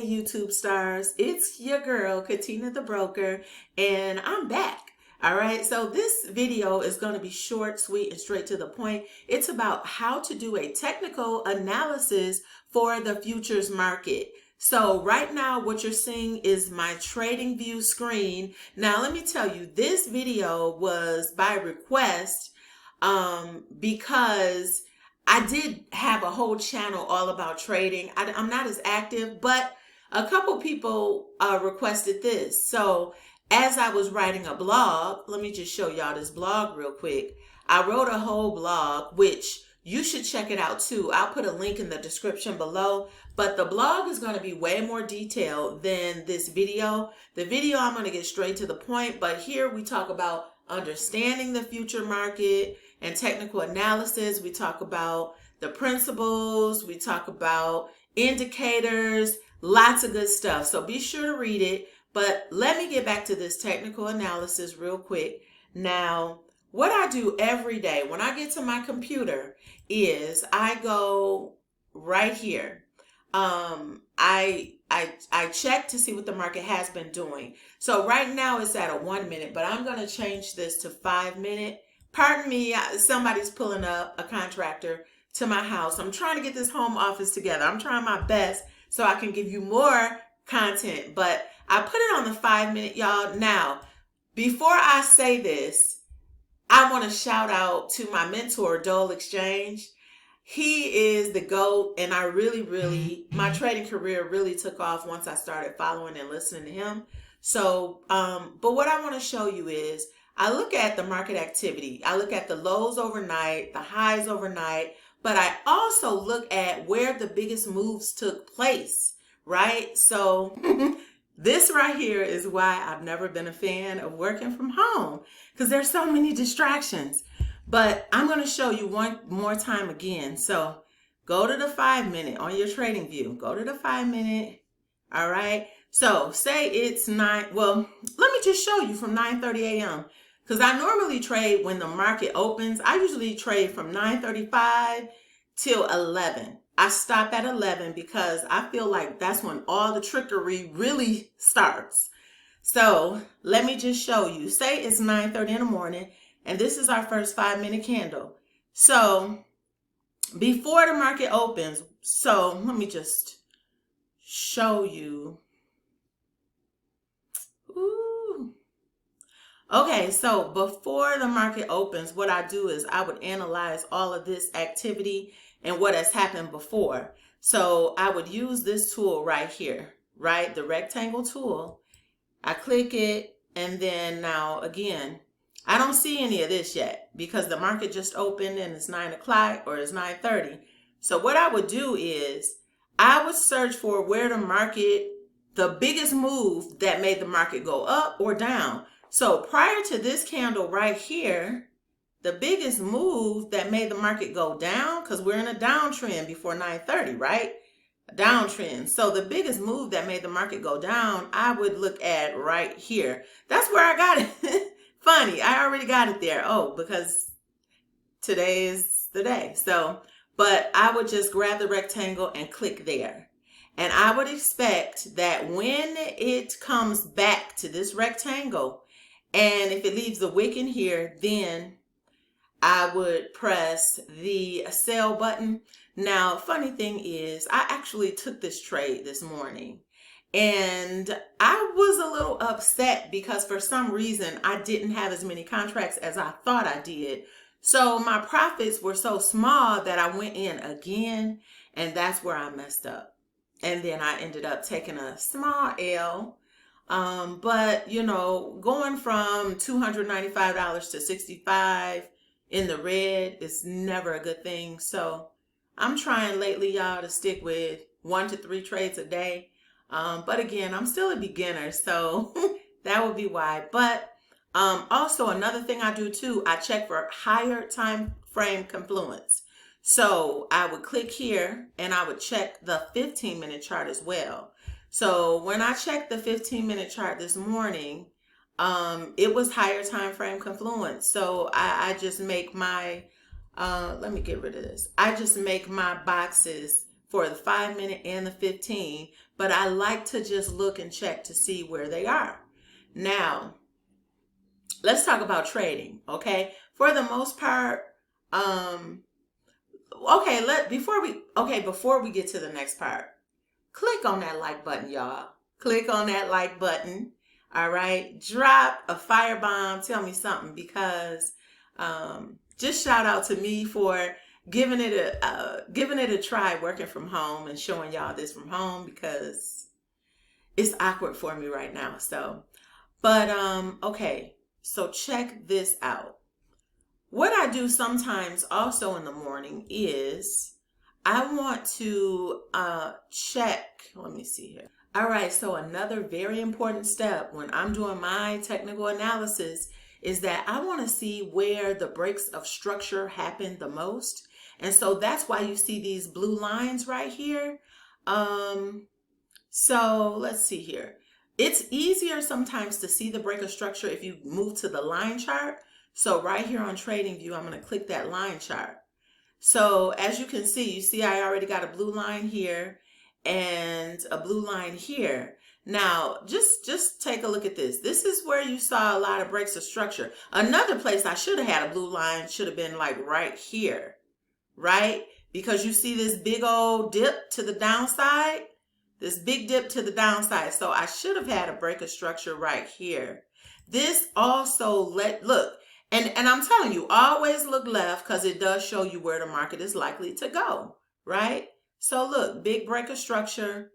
Hey YouTube stars, it's your girl Katina the Broker, and I'm back. All right, so this video is going to be short, sweet, and straight to the point. It's about how to do a technical analysis for the futures market. So right now what you're seeing is my TradingView screen. Now let me tell you, this video was by request because I did have a whole channel all about trading. I'm not as active, but a couple people requested this. So as I was writing a blog, let me just show y'all this blog real quick. I wrote a whole blog, which you should check it out too. I'll put a link in the description below, but the blog is going to be way more detailed than this video. The video, I'm going to get straight to the point, but here we talk about understanding the future market and technical analysis. We talk about the principles, we talk about indicators, lots of good stuff. So be sure to read it. But let me get back to this technical analysis real quick. Now, what I do every day when I get to my computer is I go right here. I check to see what the market has been doing. So right now it's at a 1 minute, but I'm going to change this to 5 minute. Pardon me, somebody's pulling up, a contractor, to my house. I'm trying to get this home office together. I'm trying my best so I can give you more content, but I put it on the 5 minute, y'all. Now, before I say this, I want to shout out to my mentor, Dole Exchange. He is the GOAT, and I really, my trading career really took off once I started following and listening to him. So, but what I want to show you is, I look at the market activity. I look at the lows overnight, the highs overnight, but I also look at where the biggest moves took place, right? So this right here is why I've never been a fan of working from home, because there's so many distractions. But I'm going to show you one more time again. So go to the 5 minute on your TradingView. Go to the 5 minute. All right. So say it's 9. Well, let me just show you from 9:30 a.m. because I normally trade when the market opens. I usually trade from 9:35 till 11. I stop at 11 because I feel like that's when all the trickery really starts. So let me just show you. Say it's 9:30 in the morning, and this is our first 5 minute candle. So before the market opens, so let me just show you. Ooh. Okay, so before the market opens, what I do is I would analyze all of this activity and what has happened before. So I would use this tool right here, right? The rectangle tool. I click it, and then now again, I don't see any of this yet because the market just opened and it's 9 o'clock or it's 9:30. So what I would do is I would search for where the biggest move that made the market go up or down. So prior to this candle right here, the biggest move that made the market go down, because we're in a downtrend before 9:30, right? A downtrend. So the biggest move that made the market go down, I would look at right here. That's where I got it. Funny, I already got it there. Oh, because today is the day. So, but I would just grab the rectangle and click there. And I would expect that when it comes back to this rectangle, and if it leaves the wick in here, then I would press the sell button. Now, funny thing is, I actually took this trade this morning, and I was a little upset because for some reason I didn't have as many contracts as I thought I did. So my profits were so small that I went in again, and that's where I messed up. And then I ended up taking a small L. But you know, going from $295 to $65 in the red is never a good thing. So I'm trying lately, y'all, to stick with 1 to 3 trades a day. But again, I'm still a beginner, so that would be why. But also another thing I do too, I check for higher time frame confluence. So I would click here and I would check the 15 minute chart as well. So when I checked the 15 minute chart this morning, it was higher time frame confluence. So I just make my, let me get rid of this. I just make my boxes for the 5 minute and the 15, but I like to just look and check to see where they are. Now, let's talk about trading, okay? For the most part, before we get to the next part, click on that like button, y'all. Click on that like button. All right. Drop a firebomb. Tell me something, because just shout out to me for giving it a try working from home and showing y'all this from home, because it's awkward for me right now. So, but okay. So check this out. What I do sometimes also in the morning is I want to check. Let me see here. All right, so another very important step when I'm doing my technical analysis is that I want to see where the breaks of structure happen the most. And so that's why you see these blue lines right here. So let's see here. It's easier sometimes to see the break of structure if you move to the line chart. So right here on TradingView, I'm going to click that line chart. So as you can see, I already got a blue line here and a blue line here. Now, just take a look at this. This is where you saw a lot of breaks of structure. Another place I should have had a blue line should have been like right here, right? Because you see this big old dip to the downside, this big dip to the downside. So I should have had a break of structure right here. This also look, and I'm telling you, always look left, because it does show you where the market is likely to go, right? So look, big break of structure,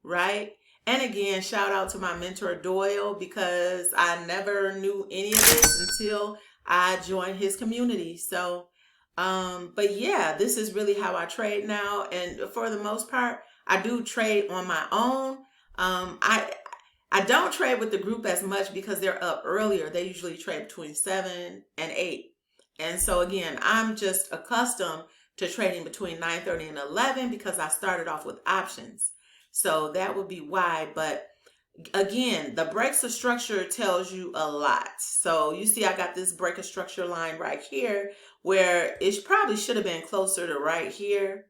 right? And again, shout out to my mentor Doyle, because I never knew any of this until I joined his community. So, but yeah, this is really how I trade now. And for the most part, I do trade on my own. I don't trade with the group as much because they're up earlier. They usually trade between 7 and 8. And so again, I'm just accustomed to trading between 9:30 and 11 because I started off with options. So that would be why. But again, the breaks of structure tells you a lot. So you see I got this break of structure line right here where it probably should have been closer to right here.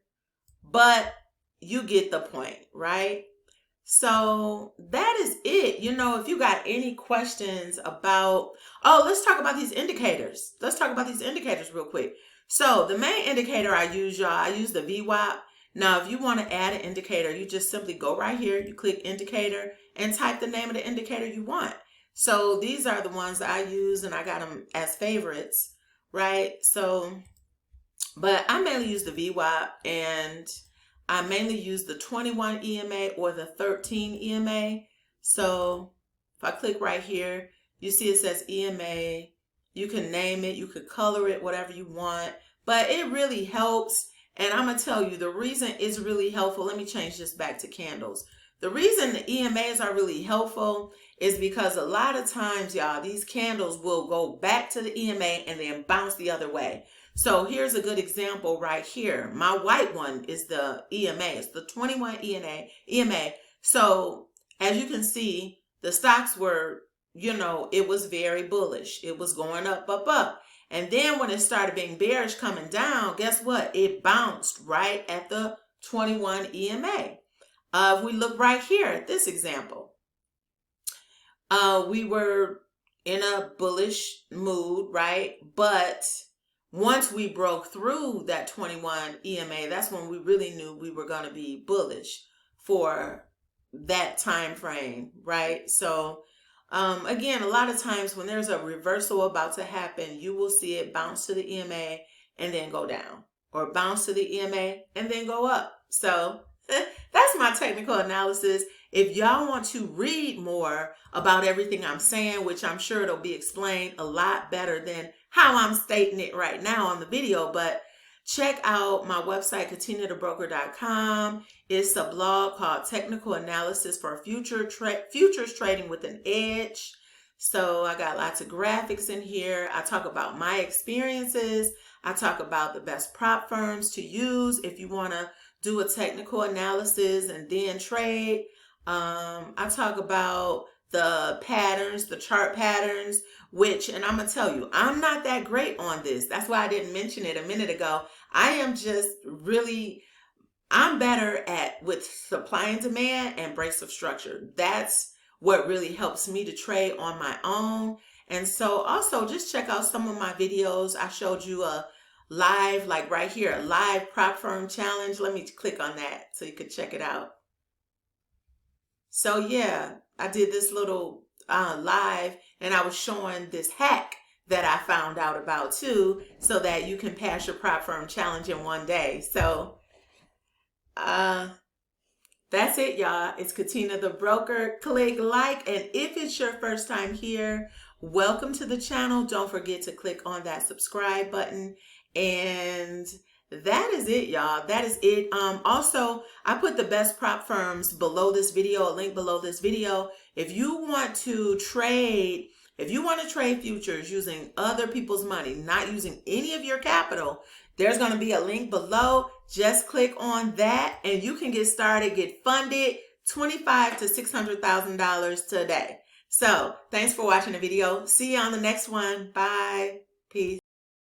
But you get the point, right? So that is it. You know, if you got any questions about, let's talk about these indicators. Let's talk about these indicators real quick. So the main indicator I use, y'all, I use the VWAP. Now, if you want to add an indicator, you just simply go right here, you click indicator and type the name of the indicator you want. So these are the ones that I use and I got them as favorites, right? So, but I mainly use the VWAP, and I mainly use the 21 EMA or the 13 EMA. So if I click right here, you see it says EMA. You can name it, you could color it, whatever you want, but it really helps. And I'm going to tell you the reason it's really helpful. Let me change this back to candles. The reason the EMAs are really helpful is because a lot of times, y'all, these candles will go back to the EMA and then bounce the other way. So here's a good example right here. My white one is the EMA. It's the 21 EMA. So as you can see, the stocks were, it was very bullish. It was going up, up, up. And then when it started being bearish coming down, guess what? It bounced right at the 21 EMA. If we look right here at this example, we were in a bullish mood, right? But once we broke through that 21 EMA, that's when we really knew we were going to be bullish for that time frame, right? So again, a lot of times when there's a reversal about to happen, you will see it bounce to the EMA and then go down, or bounce to the EMA and then go up. So that's my technical analysis. If y'all want to read more about everything I'm saying, which I'm sure it'll be explained a lot better than how I'm stating it right now on the video, but check out my website, KatinaTheBroker.com. It's a blog called Technical Analysis for Futures Trading with an Edge. So I got lots of graphics in here. I talk about my experiences. I talk about the best prop firms to use if you want to do a technical analysis and then trade. I talk about the patterns, the chart patterns, and I'm going to tell you, I'm not that great on this. That's why I didn't mention it a minute ago. I am just really, I'm better at with supply and demand and breaks of structure. That's what really helps me to trade on my own. And so also just check out some of my videos. I showed you a live, like right here, a live prop firm challenge. Let me click on that so you could check it out. So yeah, I did this little live and I was showing this hack that I found out about too, so that you can pass your prop firm challenge in one day. So uh, that's it, y'all. It's Katina the Broker. Click like, and if it's your first time here, welcome to the channel. Don't forget to click on that subscribe button. And that is it, y'all. That is it. Also, I put the best prop firms below this video, a link below this video. If you want to trade futures using other people's money, not using any of your capital, there's going to be a link below. Just click on that and you can get started, get funded, $25,000 to $600,000 today. So thanks for watching the video. See you on the next one. Bye. Peace.